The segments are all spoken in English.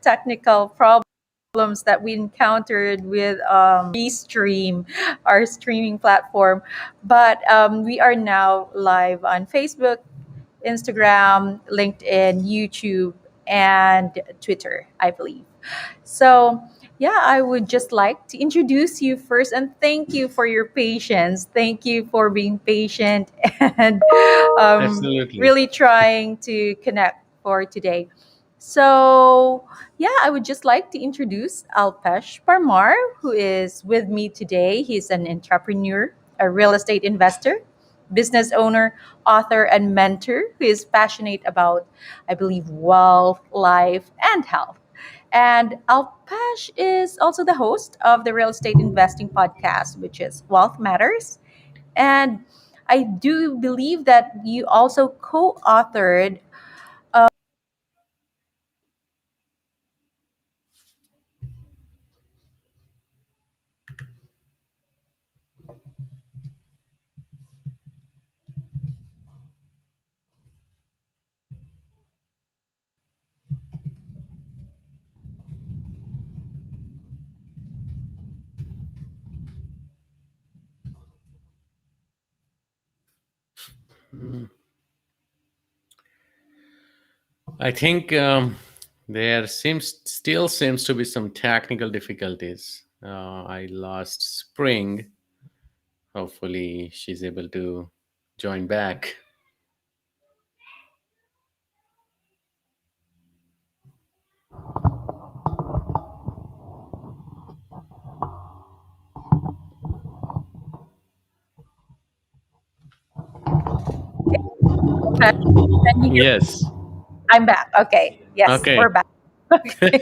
technical problems that we encountered with Restream, our streaming platform. But we are now live on Facebook, Instagram, LinkedIn, YouTube, and Twitter, I believe. So, yeah, I would just like to introduce you first and thank you for your patience. Thank you for being patient and Absolutely. really trying to connect for today. So, yeah, I would just like to introduce Alpesh Parmar, who is with me today. He's an entrepreneur, a real estate investor, business owner, author, and mentor who is passionate about, I believe, wealth, life, and health. And Alpesh is also the host of the real estate investing podcast, which is Wealth Matters. And I do believe that you also co authored. I think there still seems to be some technical difficulties. I lost Spring. Hopefully, she's able to join back. Can you hear? Yes. I'm back. Okay. Yes, Okay. we're back. Okay.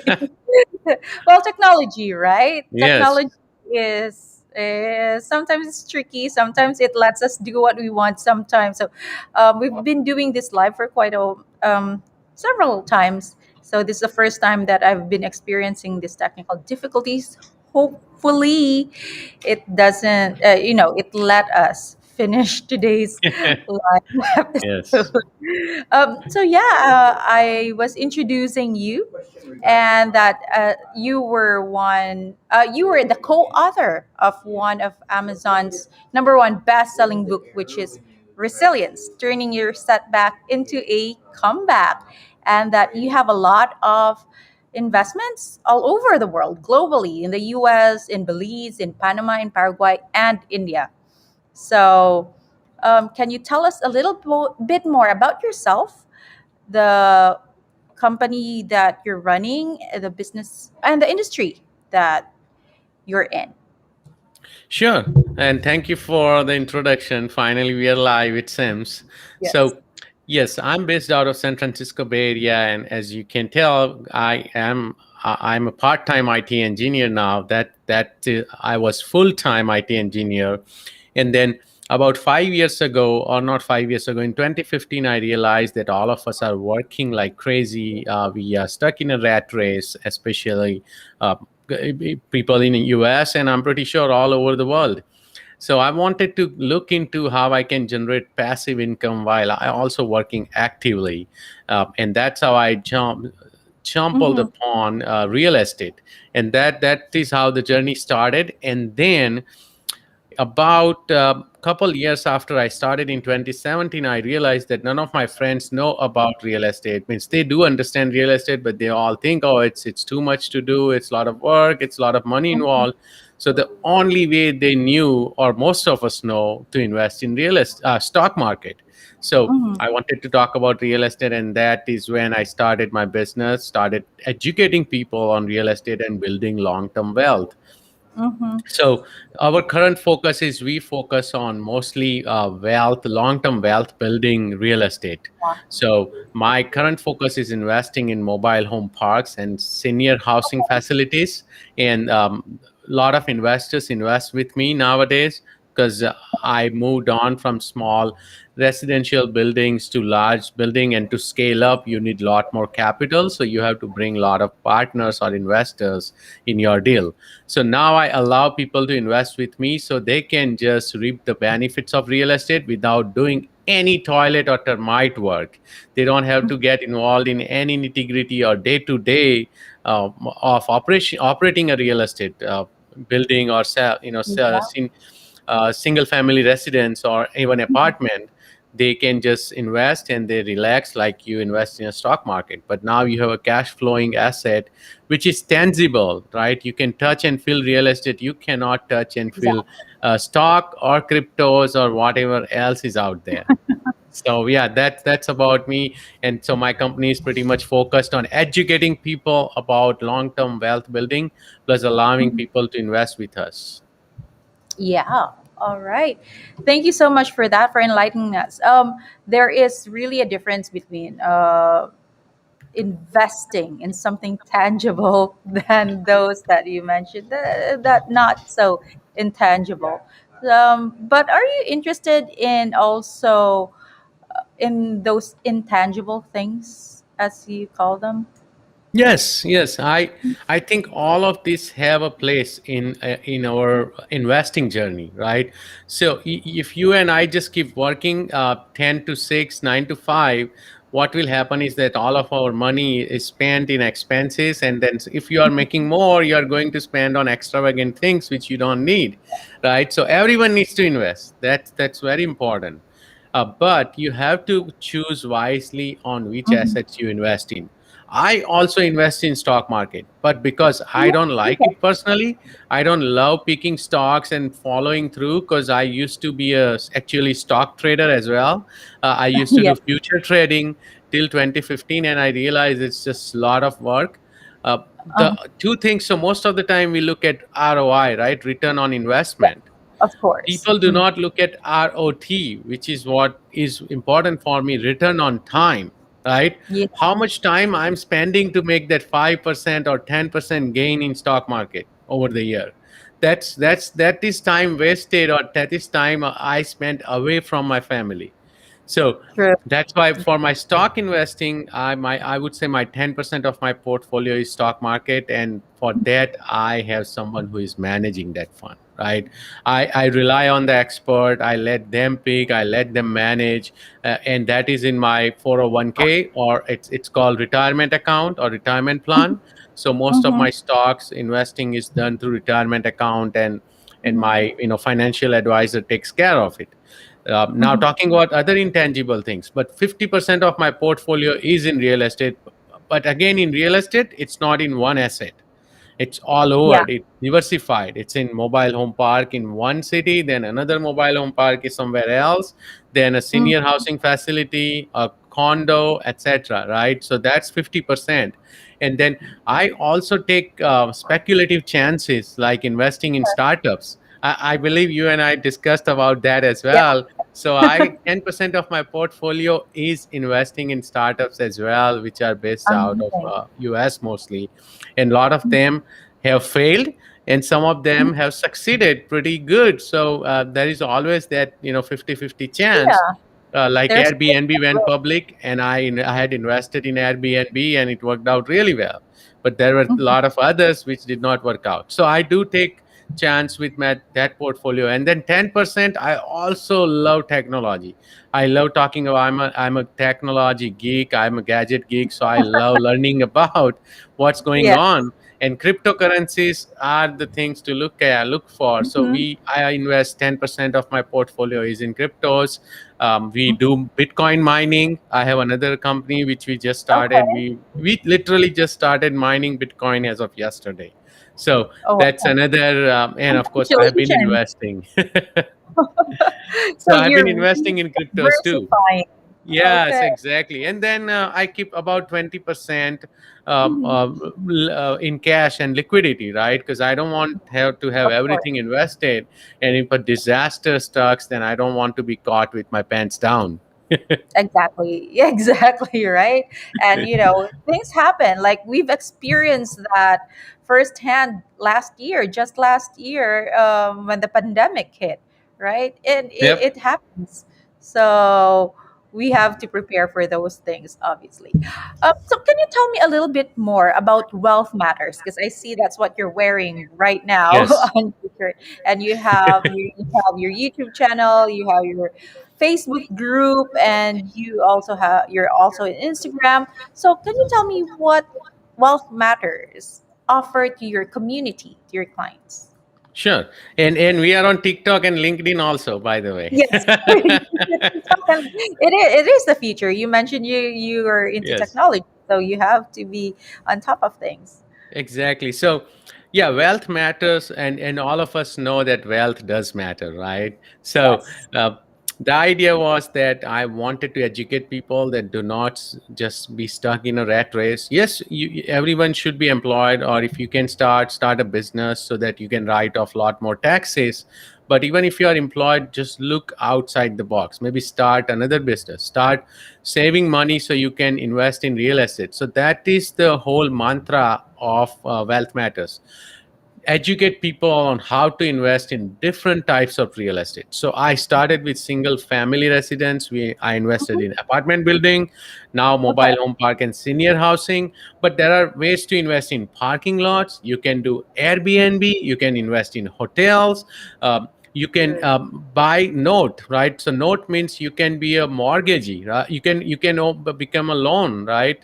Well, technology, right? Yes. Technology is sometimes it's tricky. Sometimes it lets us do what we want. Sometimes, so we've been doing this live for quite a several times. So this is the first time that I've been experiencing these technical difficulties. Hopefully, it doesn't. It let us finish today's live Yes. episode. So yeah, I was introducing you, and that you were the co-author of one of Amazon's number one best-selling book, which is Resilience: Turning Your Setback into a Comeback, and that you have a lot of investments all over the world, globally, in the U.S., in Belize, in Panama, in Paraguay, and India. So, can you tell us a little bit more about yourself, the company that you're running, the business, and the industry that you're in? Sure. And thank you for the introduction. Finally, we are live, it seems. Yes. So, yes, I'm based out of San Francisco Bay Area, and as you can tell, I'm a part-time IT engineer now. I was full-time IT engineer, and then about 5 years ago, or not 5 years ago, in 2015, I realized that all of us are working like crazy. We are stuck in a rat race, especially uh, people in the US, and I'm pretty sure all over the world. So I wanted to look into how I can generate passive income while I also working actively, and that's how I jumbled Mm-hmm. upon real estate, and that is how the journey started. And then about a couple years after I started in 2017, I realized that none of my friends know about real estate. Means they do understand real estate, but they all think, oh, it's too much to do. It's a lot of work. It's a lot of money involved. So the only way they knew, or most of us know, to invest in real estate, stock market. So Mm-hmm. I wanted to talk about real estate, and that is when I started my business, started educating people on real estate and building long-term wealth. Mm-hmm. So our current focus is we focus on mostly wealth, long-term wealth building real estate. So my current focus is investing in mobile home parks and senior housing facilities. And a lot of investors invest with me nowadays because I moved on from small residential buildings to large building, and to scale up you need a lot more capital, so you have to bring a lot of partners or investors in your deal. So now I allow people to invest with me so they can just reap the benefits of real estate without doing any toilet or termite work. They don't have to get involved in any nitty gritty or day to day of operating a real estate building, or Yeah. single family residence or even apartment. They can just invest and they relax like you invest in a stock market. But now you have a cash flowing asset which is tangible, right? You can touch and feel real estate. You cannot touch and feel Exactly. stock or cryptos or whatever else is out there. So yeah, that's about me. And so my company is pretty much focused on educating people about long-term wealth building, plus allowing Mhm. people to invest with us. Yeah. All right. Thank you so much for that, for enlightening us. There is really a difference between investing in something tangible than those that you mentioned, that not so intangible. But are you interested in also in those intangible things, as you call them? Yes, yes. I think all of these have a place in our investing journey, right? So if you and I just keep working 10 to 6, 9 to 5, what will happen is that all of our money is spent in expenses, and then if you are making more, you are going to spend on extravagant things which you don't need, right? So everyone needs to invest. That's very important. But you have to choose wisely on which Mhm. assets you invest in. I also invest in stock market, but because I Yeah. don't like Okay. it personally, I don't love picking stocks and following through, because I used to be a actually stock trader as well. I used to Yeah. do future trading till 2015, and I realized it's just a lot of work. The Uh, two things. So most of the time we look at ROI, right? Return on yeah. investment. Of course. People do Mhm. not look at ROT, which is what is important for me, return on time, right? Yeah. How much time I'm spending to make that 5% or 10% gain in stock market over the year. That is time wasted, or that is time I spent away from my family. So True. that's why for my stock investing, I would say my 10% of my portfolio is stock market, and for that I have someone who is managing that fund, right? I rely on the expert. I let them pick. I let them manage, and that is in my 401k, or it's called retirement account or retirement plan. So most of Mm-hmm. my stocks investing is done through retirement account, and Mm-hmm. my financial advisor takes care of it. Now Mm-hmm. talking about other intangible things, but 50% of my portfolio is in real estate. But again, in real estate, it's not in one asset. It's all Yeah. over. It's diversified. It's in mobile home park in one city, then another mobile home park is somewhere else, then a senior Mm-hmm. housing facility, a condo, etc. Right? So that's 50%. And then I also take speculative chances, like investing in startups. I believe you and I discussed about that as Yeah. well. So I 10% of my portfolio is investing in startups as well, which are based out of Amazing. US mostly, and a lot of them have failed, and some of them have succeeded pretty good. So there is always that 50-50 chance. Yeah. Like There's Airbnb went public, and I had invested in Airbnb, and it worked out really well. But there were a Mhm. lot of others which did not work out. So I do take chance with that portfolio. And then 10%, I also love technology. I love talking about. I'm a technology geek. I'm a gadget geek. So I love learning about what's going Yeah. on. And cryptocurrencies are the things to look for. So Mm-hmm. I invest 10% of my portfolio is in cryptos. We Mm-hmm. do Bitcoin mining. I have another company which we just started. Okay. We literally just started mining Bitcoin as of yesterday. So Oh, that's wow. another, and of course, I have been Congratulations. investing. So So I've been you're really investing in cryptos too. diversifying. Yes, Okay. exactly. And then I keep about 20% Hmm. in cash and liquidity, right? Because I don't want have to have Of course. everything invested. And if a disaster strikes, then I don't want to be caught with my pants down. Exactly. Yeah, exactly, right? And things happen. Like we've experienced that firsthand last year, just last year, when the pandemic hit, right? And it Yep. happens. So we have to prepare for those things, obviously. So can you tell me a little bit more about Wealth Matters? Because I see that's what you're wearing right now Yes. on your shirt, and you have your YouTube channel, you have your Facebook group, and you're also in Instagram. So can you tell me what Wealth Matters offer to your community, to your clients? Sure. And we are on TikTok and LinkedIn also, by the way. Yes, it is the future. You mentioned you are into Yes. technology, so you have to be on top of things. Exactly. So, yeah, wealth matters, and all of us know that wealth does matter, right? So, Yes. uh, the idea was that I wanted to educate people that do not just be stuck in a rat race. Yes, everyone should be employed, or if you can start a business so that you can write off a lot more taxes. But even if you are employed, just look outside the box. Maybe start another business. Start saving money so you can invest in real estate. So that is the whole mantra of Wealth Matters. Educate people on how to invest in different types of real estate. So I started with single family residence. I invested Mhm. in apartment building, now Okay. mobile home park and senior housing. But there are ways to invest in parking lots. You can do Airbnb. You can invest in hotels. You can buy note, right? So note means you can be a mortgagee, right? You can become a loan, right?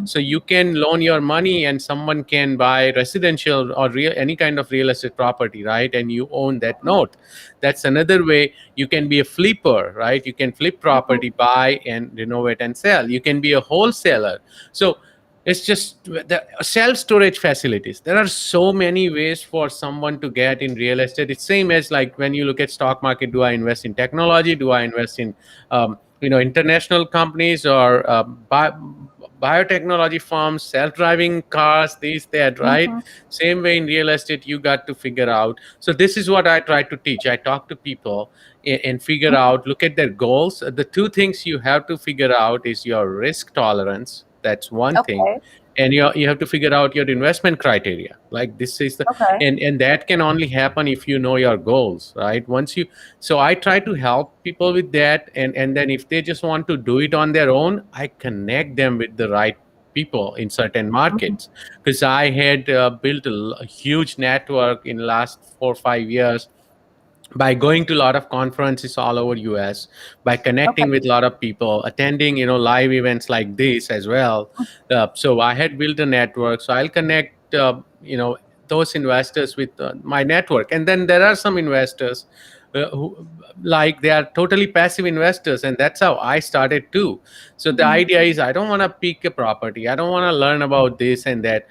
So you can loan your money and someone can buy residential or any kind of real estate property, right? And you own that note. That's another way. You can be a flipper, right? You can flip property, buy and renovate and sell. You can be a wholesaler. So it's just the self storage facilities. There are so many ways for someone to get in real estate. It's same as like when you look at stock market. Do I invest in technology? Do I invest in international companies or biotechnology firms, self-driving cars, these that, right? Mhm. Same way in real estate, you got to figure out. So this is what I try to teach. I talk to people and figure Mhm. out, look at their goals. The two things you have to figure out is your risk tolerance. That's one thing. Okay. And you have to figure out your investment criteria. Like this is the, Okay. and that can only happen if you know your goals, right? Once you, so I try to help people with that, and then if they just want to do it on their own, I connect them with the right people in certain Mhm. markets, because I had built a huge network in last 4 or 5 years by going to a lot of conferences all over US, by connecting Okay. with a lot of people, attending live events like this as well. So I had built a network. So I'll connect those investors with my network, and then there are some investors who, like, they are totally passive investors, and that's how I started too. So the Mhm. idea is, I don't want to pick a property, I don't want to learn about this and that.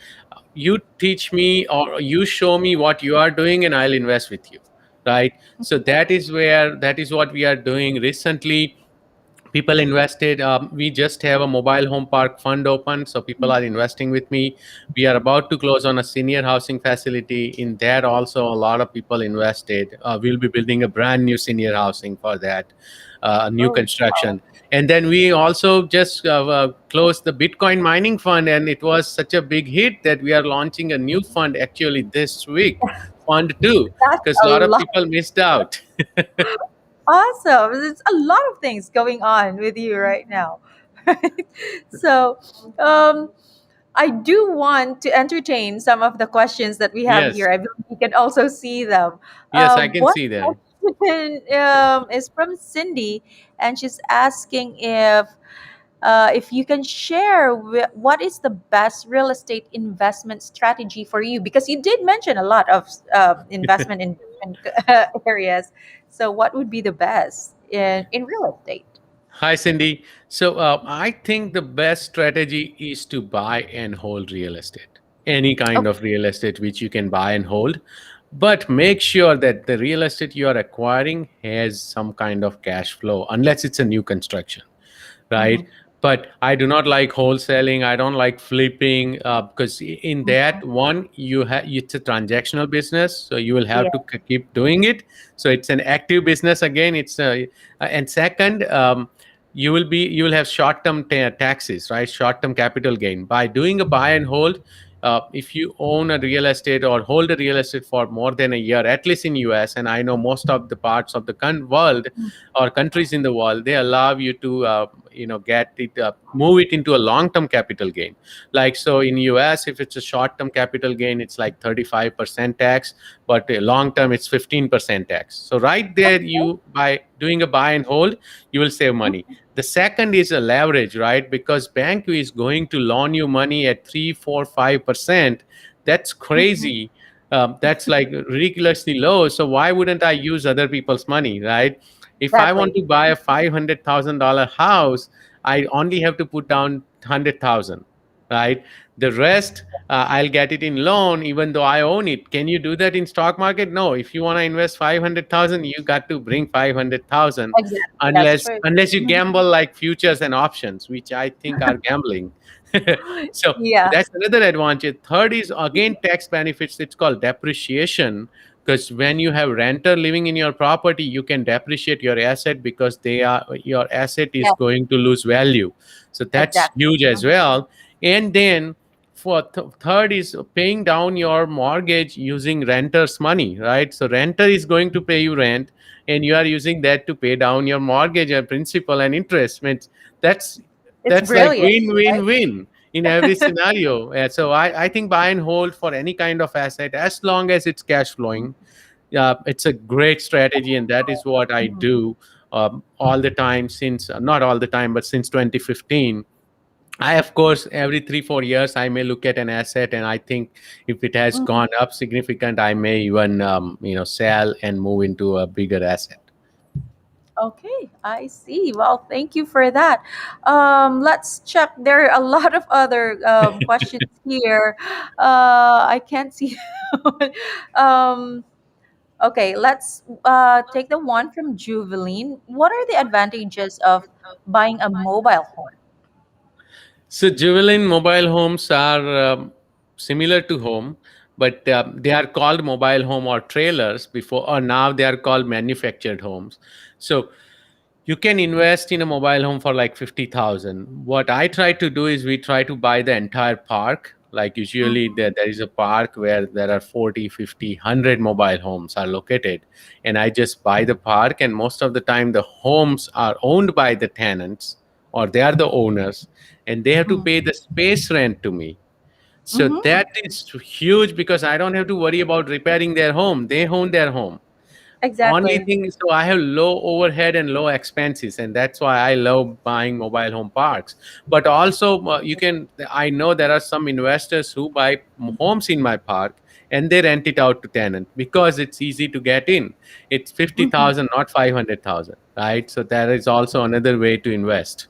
You teach me or you show me what you are doing and I'll invest with you, right? So that is what we are doing recently. People invested. We just have a mobile home park fund open, so people are investing with me. We are about to close on a senior housing facility. In that also, a lot of people invested. We'll be building a brand new senior housing for that, new Oh, wow. construction. And then we also just closed the Bitcoin mining fund, and it was such a big hit that we are launching a new fund actually this week, fund two, That's because a a lot of lot. people missed out. Awesome. There's a lot of things going on with you right now. Right? So, um, I do want to entertain some of the questions that we have Yes, here. I believe you can also see them. yes, I can One see them. question is from Cindy, and she's asking if you can share what is the best real estate investment strategy for you, because you did mention a lot of investment in different areas. So, what would be the best in real estate? Hi, Cindy. So, I think the best strategy is to buy and hold real estate, any kind Okay. of real estate which you can buy and hold. But make sure that the real estate you are acquiring has some kind of cash flow, unless it's a new construction, right? Mhm. But I do not like wholesaling. I don't like flipping, because in that one, it's a transactional business, so you will have Yeah. to keep doing it. So it's an active business again. And second, you will have short term taxes, right? Short term capital gain by doing a buy and hold. If you own a real estate or hold a real estate for more than a year, at least in US, and I know most of the parts of the world or countries in the world, they allow you to get it, move it into a long term capital gain. Like, so in US, if it's a short term capital gain, it's like 35% tax, but long term it's 15% tax. So right there, you, by doing a buy and hold, you will save money. The second is a leverage, right? Because bank is going to loan you money at 3, 4, 5%. That's Mhm. crazy. That's like ridiculously low. So why wouldn't I use other people's money, right? If I want Exactly. to buy a $500,000 house, I only have to put down 100,000, right? The rest, I'll get it in loan, even though I own it. Can you do that in stock market? No. If you want to invest 500,000, you got to bring 500,000, Exactly. That's unless true. unless you Mhm. gamble like futures and options, which I think are gambling. So Yeah. that's another advantage. Third is again tax benefits. It's called depreciation, because when you have renter living in your property, you can depreciate your asset because your asset is Yeah. going to lose value. So that's Exactly. huge as well. And then for third is paying down your mortgage using renter's money, right? So renter is going to pay you rent, and you are using that to pay down your mortgage and principal and interest. Means that's It's that's like brilliant, win win right? win in every scenario. So I think buy and hold for any kind of asset, as long as it's cash flowing, it's a great strategy, and that is what I Mhm. do all the time, since not all the time, but since 2015. I, of course, every 3, 4 years, I may look at an asset, and I think if it has Mhm. gone up significant, I may even sell and move into a bigger asset. Okay, I see. Well, thank you for that. Let's check. There are a lot of other questions here. I can't see. um, okay, let's take the one from Juveline. What are the advantages of buying a mobile home? So, Juvelin mobile homes are similar to home, but they are called mobile home or trailers before, or now they are called manufactured homes. So, you can invest in a mobile home for like 50,000. What I try to do is we try to buy the entire park. Like usually Mhm. there is a park where there are 40, 50, 100 mobile homes are located. And I just buy the park, and most of the time the homes are owned by the tenants, or they are the owners, and they have to pay the space rent to me. So Mm-hmm. that is huge, because I don't have to worry about repairing their home. They own their home. Only Exactly. thing is, so I have low overhead and low expenses, and that's why I love buying mobile home parks. But also, I know there are some investors who buy homes in my park, and they rent it out to tenant because it's easy to get in. It's Mhm. 50,000, not 500,000, right? So that is also another way to invest.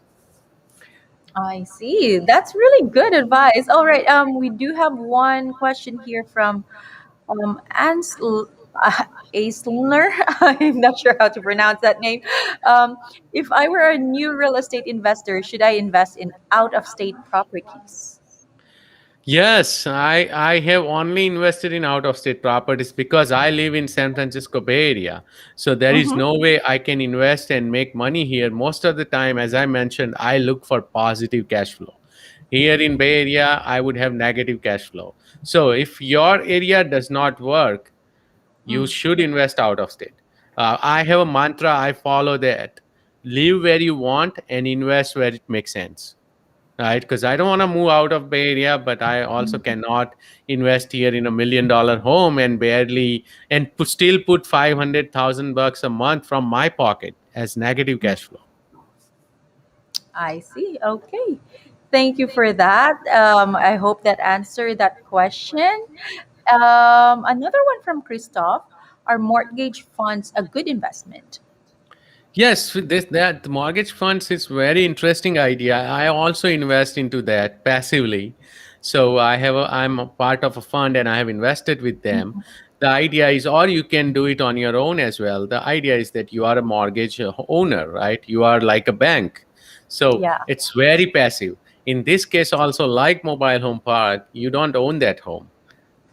I see. That's really good advice. All right. We do have one question here from Ansl Aisler. I'm not sure how to pronounce that name. If I were a new real estate investor, should I invest in out of state properties? Yes, I have only invested in out of state properties because I live in San Francisco Bay Area. So there is Mm-hmm. no way I can invest and make money here. Most of the time, as I mentioned, I look for positive cash flow. Here in Bay Area, I would have negative cash flow. So if your area does not work, you Mm. should invest out of state. I have a mantra, I follow that. Live where you want and invest where it makes sense, right? Because I don't want to move out of Bay Area, but I also cannot invest here in $1 million home and barely still put 500,000 bucks a month from my pocket as negative cash flow. I see. Okay. Thank you for that. I hope that answered that question. Another one from Christoph. Are mortgage funds a good investment? Yes, this that the mortgage funds is very interesting idea. I also invest into that passively. So I'm a part of a fund, and I have invested with them. Mhm. The idea is, or you can do it on your own as well. The idea is that you are a mortgage owner, right? You are like a bank. So Yeah. it's very passive. In this case, also like mobile home park, you don't own that home.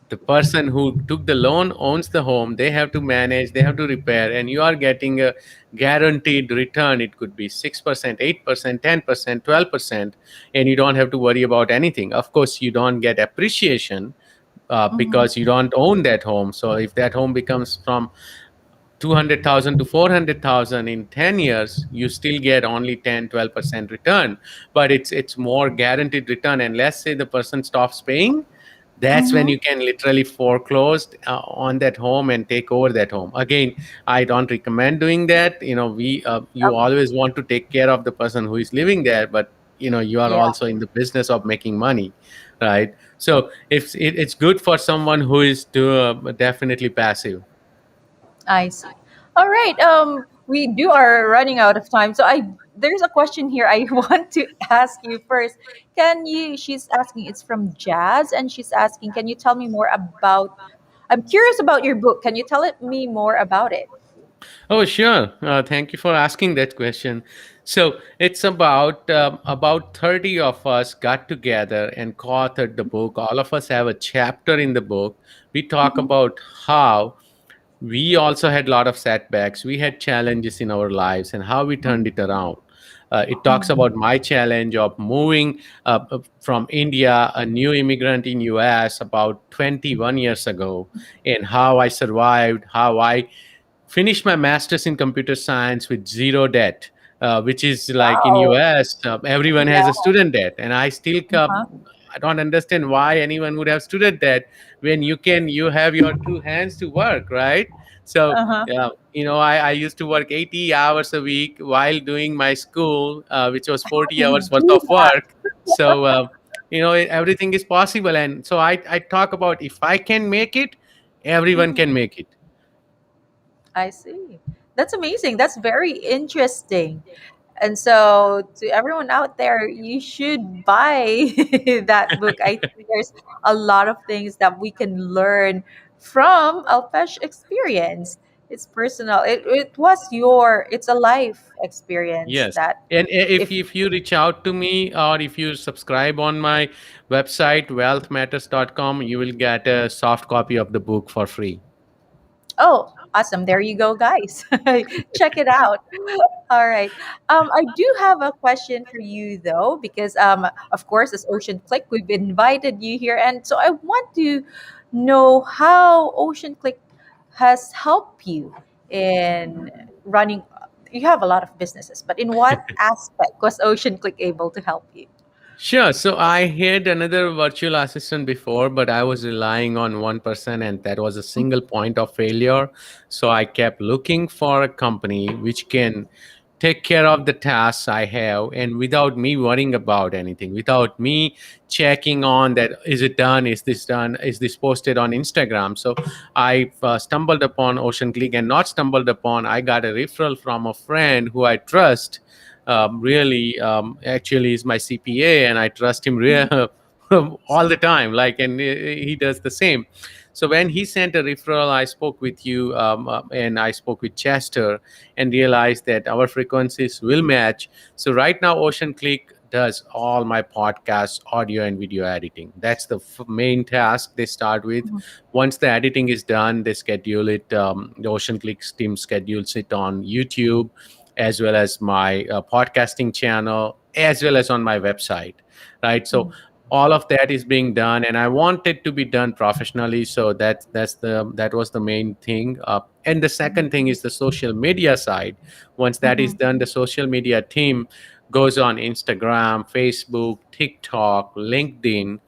The person who took the loan owns the home. They have to manage, they have to repair, and you are getting a guaranteed return. It could be 6%, 8%, 10%, 12%, and you don't have to worry about anything. Of course, you don't get appreciation Mhm. because you don't own that home. So if that home becomes from 200,000 to 400,000 in 10 years, you still get only 10, 12% return, but it's more guaranteed return. And let's say the person stops paying, that's when Mm-hmm. you can literally foreclose on that home and take over that home. Again, I don't recommend doing that. You Okay. always want to take care of the person who is living there, but you are Yeah, also in the business of making money, right? So if it's good for someone who is definitely passive. I see. All right. We do are running out of time. So there's a question here I want to ask you first. Can you she's asking, it's from Jazz, and she's asking, can you tell me more about, I'm curious about your book. Can you tell me more about it? Oh, sure. Thank you for asking that question. So it's about 30 of us got together and co-authored the book. All of us have a chapter in the book. We talk Mm-hmm. about how we also had a lot of setbacks. We had challenges in our lives and how we turned it around. It talks Mm-hmm. about my challenge of moving from India, a new immigrant in US about 21 years ago, and how I survived, how I finished my master's in computer science with zero debt, which is like in Wow. US, everyone has a Yeah. student debt, and Uh-huh. I don't understand why anyone would have student debt when you have your two hands to work, right? So Uh-huh. I used to work 80 hours a week while doing my school, which was How 40 do you hours worth do of that? work. So everything is possible, and so I talk about if I can make it, everyone Mhm. can make it. I see. That's amazing. That's very interesting. And so, to everyone out there, you should buy that book. I think there's a lot of things that we can learn from Alpesh experience. It's personal. It's a life experience Yes. that And if if, if you reach out to me or if you subscribe on my website wealthmatters.com, you will get a soft copy of the book for free. oh, awesome. There you go, guys. Check it out. All right. I do have a question for you though, because of course, as Ocean Click, we've invited you here, and so I want to know how Ocean Click has helped you in running. You have a lot of businesses, but in what aspect was Ocean Click able to help you? Sure. So I had another virtual assistant before, but I was relying on one person, and that was a single point of failure. So I kept looking for a company which can take care of the tasks I have, and without me worrying about anything, without me checking on that, is it done? Is this done? Is this posted on Instagram? So I stumbled upon OceanClick, and not stumbled upon, I got a referral from a friend who I trust, really, actually is my CPA, and I trust him all the time. Like, and he does the same. So when he sent a referral, I spoke with you, and I spoke with Chester, and realized that our frequencies will match. So right now, OceanClick does all my podcast audio and video editing. That's the main task they start with. Mhm. Once the editing is done, they schedule it. The OceanClick's team schedules it on YouTube, as well as my podcasting channel, as well as on my website, right? So all of that is being done, and I want it to be done professionally. So that was the main thing. And the second thing is the social media side. Once that is Mhm. done, the social media team goes on Instagram, Facebook, TikTok, LinkedIn,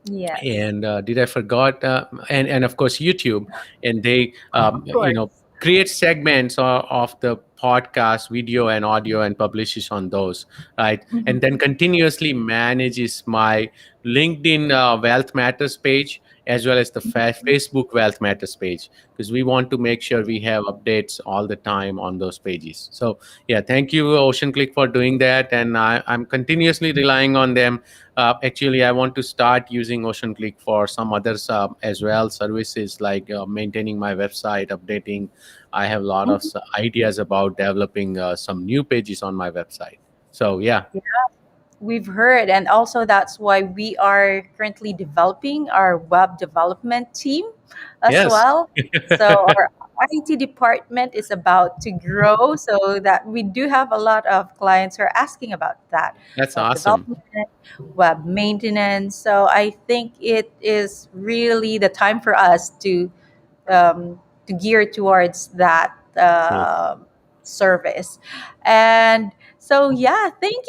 Yes, and did I forgot, and of course YouTube, and they of course. create segments of the podcast video and audio and publishes on those, right? And then Mhm. continuously manages my LinkedIn Wealth Matters page, as well as the Facebook Wealth Matters page, because we want to make sure we have updates all the time on those pages. So yeah, thank you OceanClick for doing that, and I'm continuously relying on them. Actually, I want to start using OceanClick for some others as well, services like maintaining my website, updating. I have a lot of Mhm. ideas about developing some new pages on my website. So yeah, We've heard, and also that's why we are currently developing our web development team as yes, well. So our IT department is about to grow, so that we do have a lot of clients who are asking about that that's web awesome. development, web maintenance. So I think it is really the time for us to gear towards that Yes. service. And so, yeah, thank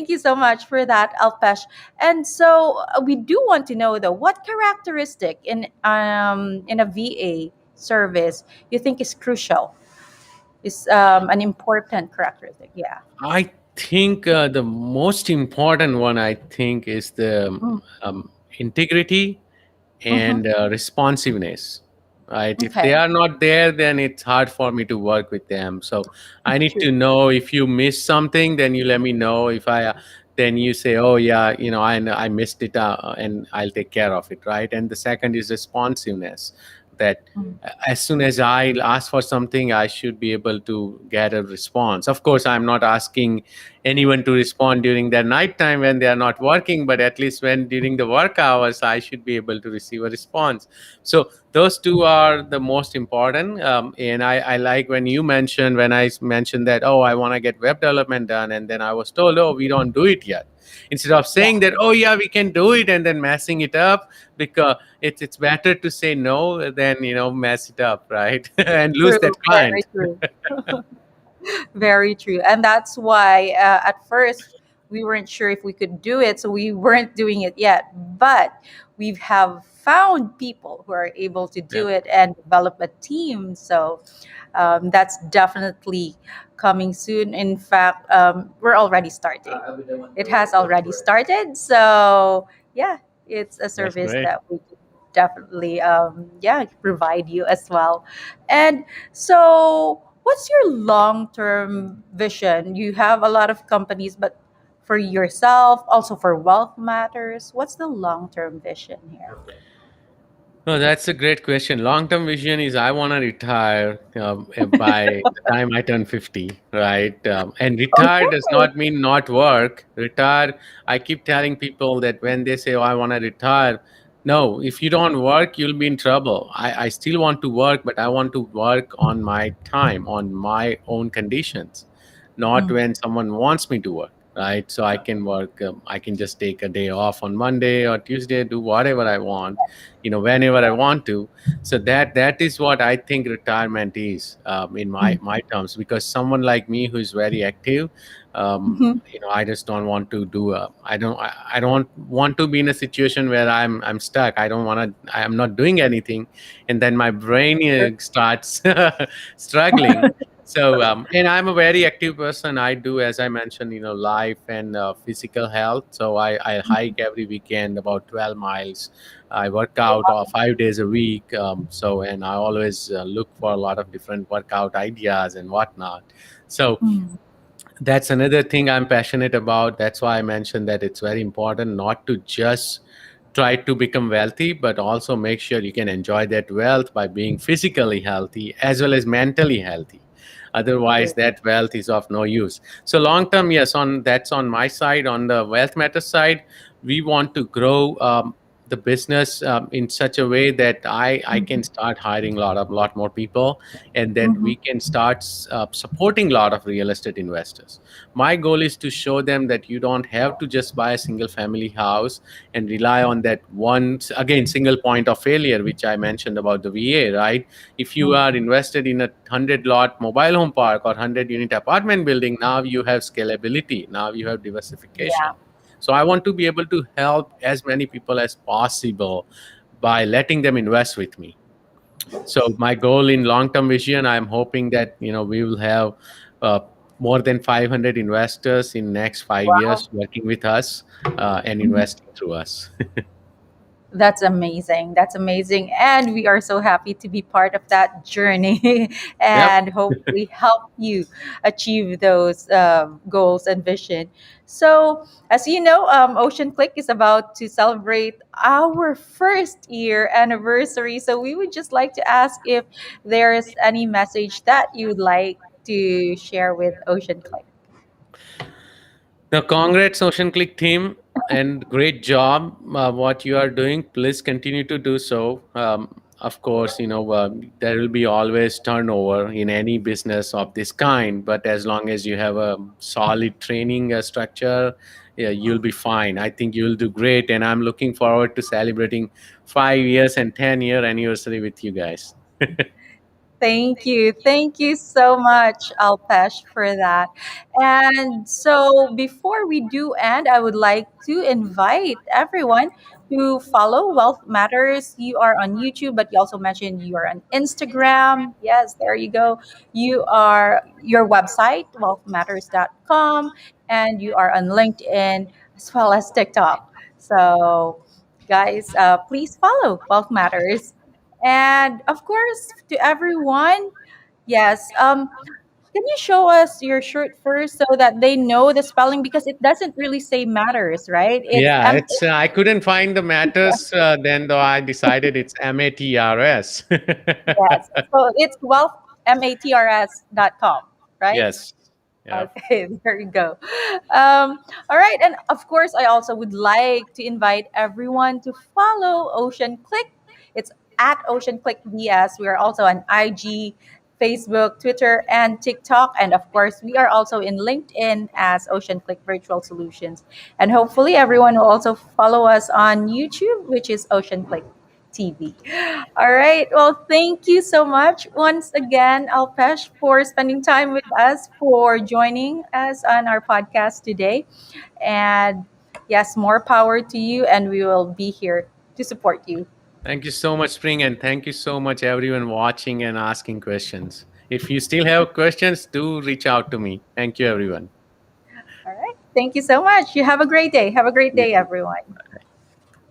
you so much for that, Alpesh. And so, we do want to know though, what characteristic in a VA service you think is crucial, is an important characteristic? Yeah. I think the most important one, I think, is the Mm. integrity Mm-hmm. and responsiveness. Right? If they Okay. are not there, then it's hard for me to work with them. So I need True. to know, if you miss something, then you let me know. If I then you say, oh yeah, I missed it, and I'll take care of it, right? And the second is responsiveness. That Mm. as soon as I ask for something, I should be able to get a response. Of course, I'm not asking anyone to respond during their night time when they are not working, but at least when during the work hours, I should be able to receive a response. So those two are the most important. And I like when you mentioned, when I mentioned that, oh, I want to get web development done, and then I was told, oh, we don't do it yet. Instead of Yeah. saying that, oh yeah, we can do it, and then messing it up, because it's better to say no than mess it up, right? And lose that True. Very client. true. Very true. And that's why at first we weren't sure if we could do it, so we weren't doing it yet. But we have found people who are able to Yeah, do it and develop a team. So that's definitely coming soon. In fact, we're already starting. It has already started. So yeah, it's a that's service great. that we can definitely yeah, provide you as well. And so, what's your long term vision? You have a lot of companies, but for yourself, also for Wealth Matters, what's the long term vision here? Oh, that's a great question. Long-term vision is I want to retire by the time I turn 50, right? And retire does Okay. not mean not work. Retire, I keep telling people that when they say, oh, I want to retire, no, if you don't work, you'll be in trouble. I still want to work, but I want to work on my time, on my own conditions, not Mm. when someone wants me to work, right? So I can work, I can just take a day off on Monday or Tuesday, do whatever I want, whenever I want to. So that is what I think retirement is, in my Mm. my terms, because someone like me who is very active, Mhm. I just don't want to do I don't want to be in a situation where I'm stuck. I'm not doing anything, and then my brain starts struggling. So and I'm a very active person. I do, as I mentioned, life and physical health. So I hike every weekend about 12 miles. I work out 5 days a week. So, and I always look for a lot of different workout ideas and whatnot. So Mm. that's another thing I'm passionate about. That's why I mentioned that it's very important not to just try to become wealthy, but also make sure you can enjoy that wealth by being physically healthy as well as mentally healthy. Otherwise, True. that wealth is of no use. So long term, yes, on that's on my side. On the wealth matter side, we want to grow the business in such a way that I can Mhm. start hiring a lot more people, and then Mhm. we can start supporting a lot of real estate investors. My goal is to show them that you don't have to just buy a single family house and rely on that one, again, single point of failure, which I mentioned about the VA, right? If you are Mhm. invested in a 100 lot mobile home park or 100 unit apartment building, now you have scalability, now you have diversification. Yeah. So I want to be able to help as many people as possible by letting them invest with me. So my goal in long-term vision, I'm hoping that we will have uh, more than 500 investors in next 5 years Wow. working with us and Mhm. investing through us. That's amazing. That's amazing. And we are so happy to be part of that journey Yep. and hopefully help you achieve those goals and vision. So, as you know, OceanClick is about to celebrate our first year anniversary. So, we would just like to ask if there's any message that you'd like to share with OceanClick. Now, congrats, OceanClick team, and great job what you are doing. Please continue to do so. Of course, there will be always turnover in any business of this kind, but as long as you have a solid training structure, yeah, you'll be fine. I think you'll do great, and I'm looking forward to celebrating 5 years and 10-year anniversary with you guys. Thank you. Thank you so much, Alpesh, for that. And so before we do end, I would like to invite everyone to follow Wealth Matters. You are on YouTube, but you also mentioned you are on Instagram. Yes, there you go. You are your website, wealthmatters.com, and you are on LinkedIn as well as TikTok. So, guys, please follow Wealth Matters. And of course, to everyone, yes, can you show us your shirt first so that they know the spelling because it doesn't really say matters, right? It's Yeah, M. it's I couldn't find the matters then, though I decided it's Matrs. Yes. So it's wealthmatrs.com, right? Yes. Yeah. Okay, there you go. All right, and of course, I also would like to invite everyone to follow OceanClick. It's at OceanClick VS. We are also on IG, Facebook, Twitter, and TikTok, and of course, we are also in LinkedIn as OceanClick Virtual Solutions. And hopefully, everyone will also follow us on YouTube, which is OceanClick TV. All right. Well, thank you so much once again, Alpesh, for spending time with us, for joining us on our podcast today. And yes, more power to you, and we will be here to support you. Thank you so much, Spring, and thank you so much, everyone watching and asking questions. If you still have questions, do reach out to me. Thank you, everyone. All right. Thank you so much. You have a great day. Have a great You day, too. everyone.